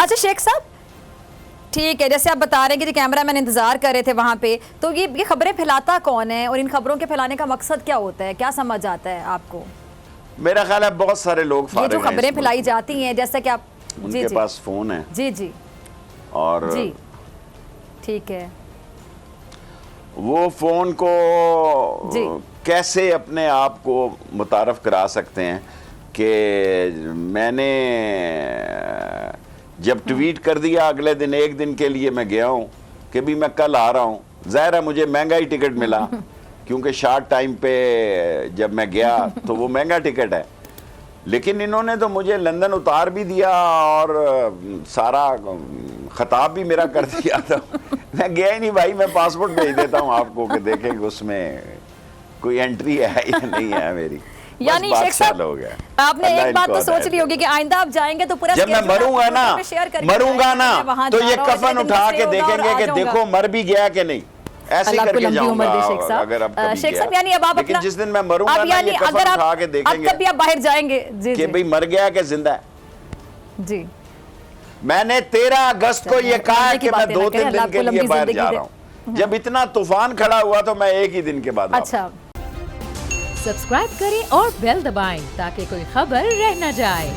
अच्छा शेख साहब, ठीक है, जैसे आप बता रहे हैं कि कैमरा मैन इंतजार कर रहे थे वहां पे, तो ये खबरें फैलाता कौन है और इन खबरों के फैलाने का मकसद क्या होता है, क्या समझ आता है आपको? मेरा ख्याल है बहुत सारे लोग ये जो खबरें फैलाई जाती हैं, जैसे कि आप उनके पास फोन है जी जी और जी, ठीक है, वो फोन को जी कैसे अपने आप को मुतारफ करा सकते हैं कि मैंने जब ट्वीट कर दिया अगले दिन, एक दिन के लिए मैं गया हूँ कि भी मैं कल आ रहा हूँ, ज़ाहिर है मुझे महंगा ही टिकट मिला क्योंकि शार्ट टाइम पे जब मैं गया तो वो महंगा टिकट है, लेकिन इन्होंने तो मुझे लंदन उतार भी दिया और सारा खताब भी मेरा कर दिया था। मैं गया ही नहीं भाई, मैं पासपोर्ट भेज देता हूँ आपको कि देखें उसमें कोई एंट्री है या नहीं है मेरी। यानी शेख साहब आपने एक बात तो सोच ली होगी कि आइंदा आप जाएंगे तो पूरा जब मैं मरूंगा ना तो ये कफन उठा के देखेंगे कि देखो मर भी गया कि नहीं, ऐसे करके जाऊंगा। अगर अब शेख साहब यानी अब आप लेकिन जिस दिन मैं मरूंगा ना ये कफन उठा के देखेंगे कभी आप बाहर जाएंगे कि भाई मर गया कि जिंदा है। जी, मैंने 13 अगस्त को ये कहा कि मैं 2-3 दिन के लिए बाहर जा रहा हूँ। जब इतना तूफान खड़ा हुआ तो मैं एक ही दिन के बाद। अच्छा, सब्सक्राइब करें और बेल दबाएं ताकि कोई खबर रह न जाए।